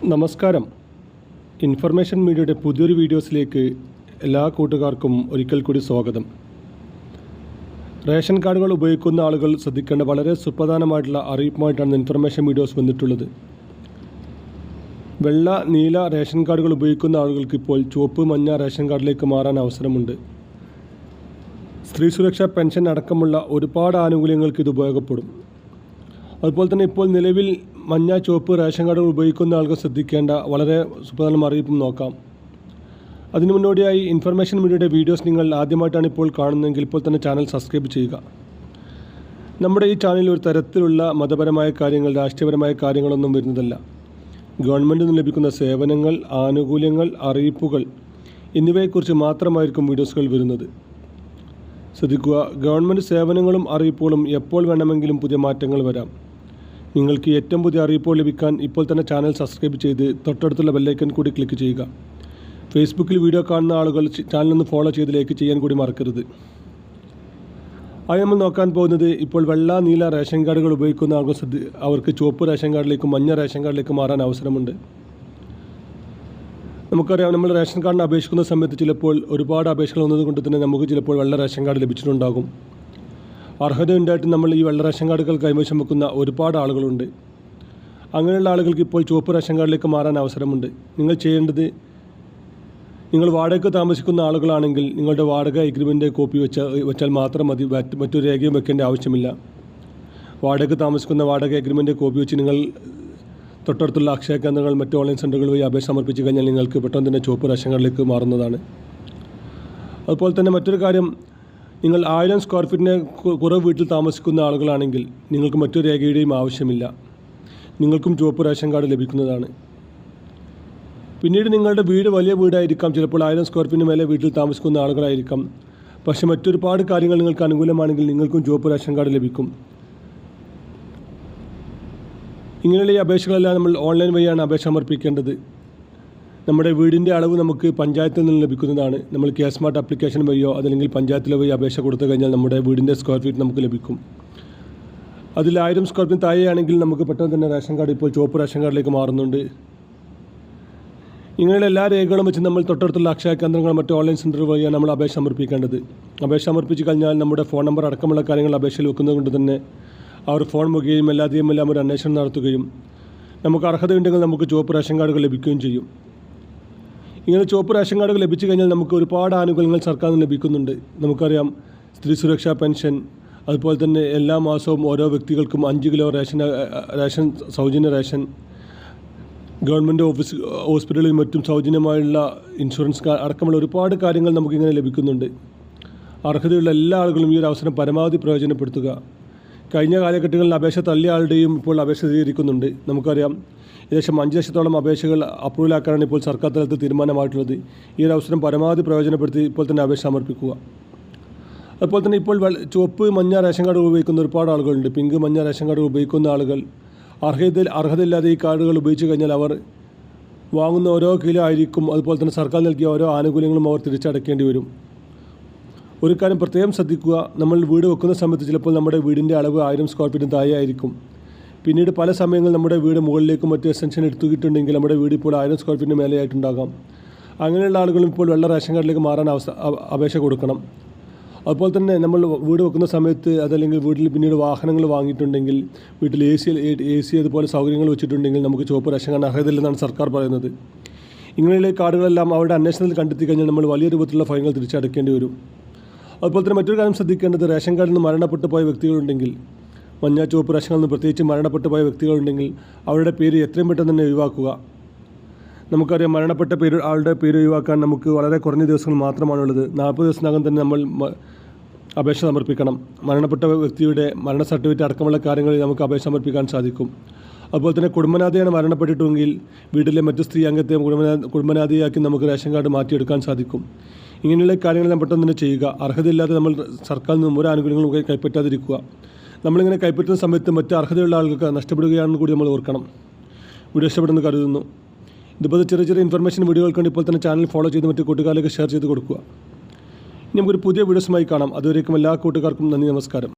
നമസ്കാരം. ഇൻഫർമേഷൻ മീഡിയയുടെ പുതിയൊരു വീഡിയോസിലേക്ക് എല്ലാ കൂട്ടുകാർക്കും ഒരിക്കൽ കൂടി സ്വാഗതം. റേഷൻ കാർഡുകൾ ഉപയോഗിക്കുന്ന ആളുകൾ ശ്രദ്ധിക്കേണ്ട വളരെ സുപ്രധാനമായിട്ടുള്ള അറിയിപ്പുമായിട്ടാണ് ഇൻഫർമേഷൻ വീഡിയോസ് വന്നിട്ടുള്ളത്. വെള്ള, നീല റേഷൻ കാർഡുകൾ ഉപയോഗിക്കുന്ന ആളുകൾക്ക് ഇപ്പോൾ ചുവപ്പ്, മഞ്ഞ റേഷൻ കാർഡിലേക്ക് മാറാൻ അവസരമുണ്ട്. സ്ത്രീ സുരക്ഷാ പെൻഷൻ അടക്കമുള്ള ഒരുപാട് ആനുകൂല്യങ്ങൾക്ക് ഇത് ഉപയോഗപ്പെടും. അതുപോലെ തന്നെ ഇപ്പോൾ നിലവിൽ മഞ്ഞ, ചുവപ്പ് റേഷൻ കാർഡുകൾ ഉപയോഗിക്കുന്ന ആളുകൾ ശ്രദ്ധിക്കേണ്ട വളരെ സുപ്രധാന അറിയിപ്പും നോക്കാം. അതിനു മുന്നോടിയായി ഇൻഫർമേഷൻ മീഡിയയുടെ വീഡിയോസ് നിങ്ങൾ ആദ്യമായിട്ടാണ് ഇപ്പോൾ കാണുന്നതെങ്കിൽ ഇപ്പോൾ തന്നെ ചാനൽ സബ്സ്ക്രൈബ് ചെയ്യുക. നമ്മുടെ ഈ ചാനലിൽ ഒരു തരത്തിലുള്ള മതപരമായ കാര്യങ്ങൾ, രാഷ്ട്രീയപരമായ കാര്യങ്ങളൊന്നും വരുന്നതല്ല. ഗവൺമെൻറ്റിൽ നിന്ന് ലഭിക്കുന്ന സേവനങ്ങൾ, ആനുകൂല്യങ്ങൾ, അറിയിപ്പുകൾ എന്നിവയെക്കുറിച്ച് മാത്രമായിരിക്കും വീഡിയോസുകൾ വരുന്നത്. ശ്രദ്ധിക്കുക, ഗവൺമെൻറ് സേവനങ്ങളും അറിയിപ്പുകളും എപ്പോൾ വേണമെങ്കിലും പുതിയ മാറ്റങ്ങൾ വരാം. നിങ്ങൾക്ക് ഏറ്റവും പുതിയ അറിയിപ്പുകൾ ലഭിക്കാൻ ഇപ്പോൾ തന്നെ ചാനൽ സബ്സ്ക്രൈബ് ചെയ്ത് തൊട്ടടുത്തുള്ള ബെല്ലൈക്കൺ കൂടി ക്ലിക്ക് ചെയ്യുക. ഫേസ്ബുക്കിൽ വീഡിയോ കാണുന്ന ആളുകൾ ചാനലൊന്ന് ഫോളോ ചെയ്ത് ലൈക്ക് ചെയ്യാൻ കൂടി മറക്കരുത്. അത് നമ്മൾ നോക്കാൻ പോകുന്നത് ഇപ്പോൾ വെള്ള, നീല റേഷൻ കാർഡുകൾ ഉപയോഗിക്കുന്ന ആളുകൾ അവർക്ക് ചുവപ്പ് റേഷൻ കാർഡിലേക്കും മഞ്ഞ റേഷൻ കാർഡിലേക്കും മാറാൻ അവസരമുണ്ട്. നമുക്കറിയാം, നമ്മൾ റേഷൻ കാർഡിന് അപേക്ഷിക്കുന്ന സമയത്ത് ചിലപ്പോൾ ഒരുപാട് അപേക്ഷകൾ വന്നതുകൊണ്ട് തന്നെ നമുക്ക് ചിലപ്പോൾ വെള്ള റേഷൻ കാർഡ് ലഭിച്ചിട്ടുണ്ടാകും. അർഹതയുണ്ടായിട്ട് നമ്മൾ ഈ വെള്ള റേഷൻ കാർഡുകൾ കൈവശം വെക്കുന്ന ഒരുപാട് ആളുകളുണ്ട്. അങ്ങനെയുള്ള ആളുകൾക്ക് ഇപ്പോൾ ചുവപ്പ് റേഷൻ കാർഡിലേക്ക് മാറാൻ അവസരമുണ്ട്. നിങ്ങൾ ചെയ്യേണ്ടത്, നിങ്ങൾ വാടകയ്ക്ക് താമസിക്കുന്ന ആളുകളാണെങ്കിൽ നിങ്ങളുടെ വാടക എഗ്രിമെൻ്റ് കോപ്പി വെച്ചാൽ മാത്രം മതി. മറ്റൊരു രേഖയും വെക്കേണ്ട ആവശ്യമില്ല. വാടകയ്ക്ക് താമസിക്കുന്ന വാടക എഗ്രിമെൻ്റ് കോപ്പി വെച്ച് നിങ്ങൾ തൊട്ടടുത്തുള്ള അക്ഷയ കേന്ദ്രങ്ങൾ, മറ്റ് ഓൺലൈൻ സെൻ്ററുകൾ വഴി അപേക്ഷ സമർപ്പിച്ച് കഴിഞ്ഞാൽ നിങ്ങൾക്ക് പെട്ടെന്ന് തന്നെ ചുവപ്പ് റേഷൻ കാർഡിലേക്ക് മാറുന്നതാണ്. അതുപോലെ തന്നെ മറ്റൊരു കാര്യം, നിങ്ങൾ 1000 സ്ക്വയർ ഫീറ്റിന് കുറവ് വീട്ടിൽ താമസിക്കുന്ന ആളുകളാണെങ്കിൽ നിങ്ങൾക്ക് മറ്റൊരു രേഖയുടെയും ആവശ്യമില്ല. നിങ്ങൾക്കും ചുവപ്പ് റേഷൻ കാർഡ് ലഭിക്കുന്നതാണ്. പിന്നീട് നിങ്ങളുടെ വീട് വലിയ വീടായിരിക്കാം, ചിലപ്പോൾ 1000 സ്ക്വയർ ഫീറ്റിന് മേലെ വീട്ടിൽ താമസിക്കുന്ന ആളുകളായിരിക്കാം. പക്ഷേ മറ്റൊരുപാട് കാര്യങ്ങൾ നിങ്ങൾക്ക് അനുകൂലമാണെങ്കിൽ നിങ്ങൾക്കും ചുവപ്പ് റേഷൻ കാർഡ് ലഭിക്കും. ഇങ്ങനെയുള്ള ഈ അപേക്ഷകളെല്ലാം നമ്മൾ ഓൺലൈൻ വഴിയാണ് അപേക്ഷ സമർപ്പിക്കേണ്ടത്. നമ്മുടെ വീടിൻ്റെ അളവ് നമുക്ക് പഞ്ചായത്തിൽ നിന്ന് ലഭിക്കുന്നതാണ്. നമ്മൾ കെ സ്മാർട്ട് ആപ്ലിക്കേഷൻ വഴിയോ അതല്ലെങ്കിൽ പഞ്ചായത്തിലെ വഴി അപേക്ഷ കൊടുത്തു കഴിഞ്ഞാൽ നമ്മുടെ വീടിൻ്റെ സ്ക്വയർ ഫീറ്റ് നമുക്ക് ലഭിക്കും. അതിൽ 1000 സ്ക്വയർ ഫീറ്റ് താഴെയാണെങ്കിൽ നമുക്ക് പെട്ടെന്ന് തന്നെ റേഷൻ കാർഡ് ഇപ്പോൾ ചുവപ്പ് റേഷൻ കാർഡിലേക്ക് മാറുന്നുണ്ട്. ഇങ്ങനെയുള്ള എല്ലാ രേഖകളും വെച്ച് നമ്മൾ തൊട്ടടുത്തുള്ള അക്ഷയ കേന്ദ്രങ്ങൾ, മറ്റ് ഓൺലൈൻ സെൻ്റർ വഴിയാണ് നമ്മൾ അപേക്ഷ സമർപ്പിക്കേണ്ടത്. അപേക്ഷ സമർപ്പിച്ച് കഴിഞ്ഞാൽ നമ്മുടെ ഫോൺ നമ്പർ അടക്കമുള്ള കാര്യങ്ങൾ അപേക്ഷയിൽ വെക്കുന്നത് കൊണ്ട് തന്നെ അവർ ഫോൺ മുഖേനയും എല്ലാം ഒരു അന്വേഷണം നടത്തുകയും നമുക്ക് അർഹതയുണ്ടെങ്കിൽ നമുക്ക് ചുവപ്പ് റേഷൻ കാർഡുകൾ ലഭിക്കുകയും ചെയ്യും. ഇങ്ങനെ ചുവപ്പ് റേഷൻ കാർഡുകൾ ലഭിച്ചു കഴിഞ്ഞാൽ നമുക്ക് ഒരുപാട് ആനുകൂല്യങ്ങൾ സർക്കാരിൽ നിന്ന് ലഭിക്കുന്നുണ്ട്. നമുക്കറിയാം, സ്ത്രീ സുരക്ഷാ പെൻഷൻ, അതുപോലെ തന്നെ എല്ലാ മാസവും ഓരോ വ്യക്തികൾക്കും 5 കിലോ റേഷൻ സൗജന്യ റേഷൻ, ഗവൺമെൻറ് ഹോസ്പിറ്റലുകളിൽ മറ്റും സൗജന്യമായുള്ള ഇൻഷുറൻസ് അടക്കമുള്ള ഒരുപാട് കാര്യങ്ങൾ നമുക്കിങ്ങനെ ലഭിക്കുന്നുണ്ട്. അർഹതയുള്ള എല്ലാ ആളുകളും ഈ ഒരു അവസരം പരമാവധി പ്രയോജനപ്പെടുത്തുക. കഴിഞ്ഞ കാലഘട്ടങ്ങളിൽ അപേക്ഷ തള്ളിയ ആളുടെയും ഇപ്പോൾ അപേക്ഷ സ്വീകരിക്കുന്നുണ്ട്. നമുക്കറിയാം, ഏകദേശം 5 ലക്ഷത്തോളം അപേക്ഷകൾ അപ്രൂവലാക്കാനാണ് ഇപ്പോൾ സർക്കാർ തലത്തിൽ തീരുമാനമായിട്ടുള്ളത്. ഈ ഒരു അവസരം പരമാവധി പ്രയോജനപ്പെടുത്തി ഇപ്പോൾ തന്നെ അപേക്ഷ സമർപ്പിക്കുക. അതുപോലെ തന്നെ ഇപ്പോൾ ചുവപ്പ്, മഞ്ഞ റേഷൻ കാർഡ് ഉപയോഗിക്കുന്ന ഒരുപാട് ആളുകളുണ്ട്. പിങ്ക്, മഞ്ഞ റേഷൻ കാർഡ് ഉപയോഗിക്കുന്ന ആളുകൾ അർഹതയില്ലാതെ ഈ കാർഡുകൾ ഉപയോഗിച്ച് കഴിഞ്ഞാൽ അവർ വാങ്ങുന്ന ഓരോ കിലോ ആയിരിക്കും, അതുപോലെ തന്നെ സർക്കാർ നൽകിയ ഓരോ ആനുകൂല്യങ്ങളും അവർ തിരിച്ചടയ്ക്കേണ്ടി വരും. ഒരു കാര്യം പ്രത്യേകം ശ്രദ്ധിക്കുക, നമ്മൾ വീട് വെക്കുന്ന സമയത്ത് ചിലപ്പോൾ നമ്മുടെ വീടിൻ്റെ അളവ് 1000 സ്ക്വയർ ഫീറ്റിന് താഴെ ആയിരിക്കും. പിന്നീട് പല സമയങ്ങളിൽ നമ്മുടെ വീട് മുകളിലേക്കും മറ്റ് എക്സ്റ്റൻഷൻ എടുത്തുകിട്ടുണ്ടെങ്കിൽ നമ്മുടെ വീട് ഇപ്പോൾ 1000 സ്ക്വയർ ഫീറ്റിന് മേലെയായിട്ടുണ്ടാകാം. അങ്ങനെയുള്ള ആളുകളും ഇപ്പോൾ വെള്ള റേഷൻ കാർഡിലേക്ക് മാറാൻ അപേക്ഷ കൊടുക്കണം. അതുപോലെ തന്നെ നമ്മൾ വീട് വെക്കുന്ന സമയത്ത് അതല്ലെങ്കിൽ വീട്ടിൽ പിന്നീട് വാഹനങ്ങൾ വാങ്ങിയിട്ടുണ്ടെങ്കിൽ, വീട്ടിൽ എ സി അതുപോലെ സൗകര്യങ്ങൾ വെച്ചിട്ടുണ്ടെങ്കിൽ നമുക്ക് ചുവപ്പ് റേഷൻ കാർഡ് അർഹതയില്ലെന്നാണ് സർക്കാർ പറയുന്നത്. ഇങ്ങനെയുള്ള കാർഡുകളെല്ലാം അവരുടെ അന്വേഷണത്തിൽ കണ്ടെത്തി കഴിഞ്ഞാൽ നമ്മൾ വലിയ രൂപത്തിലുള്ള ഫൈനുകൾ തിരിച്ചടയ്ക്കേണ്ടി വരും. അതുപോലെ തന്നെ മറ്റൊരു കാര്യം ശ്രദ്ധിക്കേണ്ടത്, റേഷൻ കാർഡിൽ നിന്ന് മരണപ്പെട്ടു പോയ വ്യക്തികളുണ്ടെങ്കിൽ, മഞ്ഞ, ചുവപ്പ് റേഷൻ കാർഡിൽ നിന്ന് പ്രത്യേകിച്ച് മരണപ്പെട്ടു പോയ വ്യക്തികളുണ്ടെങ്കിൽ അവരുടെ പേര് എത്രയും പെട്ടെന്ന് തന്നെ ഒഴിവാക്കുക. നമുക്കറിയാം, മരണപ്പെട്ട ആളുടെ പേര് ഒഴിവാക്കാൻ നമുക്ക് വളരെ കുറഞ്ഞ ദിവസങ്ങൾ മാത്രമാണുള്ളത്. 40 ദിവസത്തിനകം തന്നെ നമ്മൾ അപേക്ഷ സമർപ്പിക്കണം. മരണപ്പെട്ട വ്യക്തിയുടെ മരണ സർട്ടിഫിക്കറ്റ് അടക്കമുള്ള കാര്യങ്ങളിൽ നമുക്ക് അപേക്ഷ സമർപ്പിക്കാൻ സാധിക്കും. അതുപോലെ തന്നെ കുടുംബനാഥയാണ് മരണപ്പെട്ടിട്ടുണ്ടെങ്കിൽ വീട്ടിലെ മറ്റു സ്ത്രീ അംഗത്തെ കുടുംബനാഥിയാക്കി നമുക്ക് റേഷൻ കാർഡ് മാറ്റിയെടുക്കാൻ സാധിക്കും. ഇങ്ങനെയുള്ള കാര്യങ്ങളെല്ലാം പെട്ടെന്ന് തന്നെ ചെയ്യുക. അർഹതയില്ലാതെ നമ്മൾ സർക്കാരിൽ നിന്നും ഒരു ആനുകൂല്യങ്ങളും കൈപ്പറ്റാതിരിക്കുക. നമ്മളിങ്ങനെ കൈപ്പറ്റുന്ന സമയത്ത് മറ്റ് അർഹതയുള്ള ആളുകൾക്ക് നഷ്ടപ്പെടുകയാണെന്ന് കൂടി നമ്മൾ ഓർക്കണം. വീഡിയോ ഇഷ്ടപ്പെടുന്നു കരുതുന്നു. ഇതുപോലെ ചെറിയ ഇൻഫർമേഷൻ വീഡിയോകൾക്ക് ഇപ്പോൾ തന്നെ ചാനൽ ഫോളോ ചെയ്ത് മറ്റു കൂട്ടുകാരിലേക്ക് ഷെയർ ചെയ്ത് കൊടുക്കുക. ഇനി നമുക്കൊരു പുതിയ വീഡിയോസുമായി കാണാം. അതുവരേക്കും എല്ലാ കൂട്ടുകാർക്കും നന്ദി, നമസ്കാരം.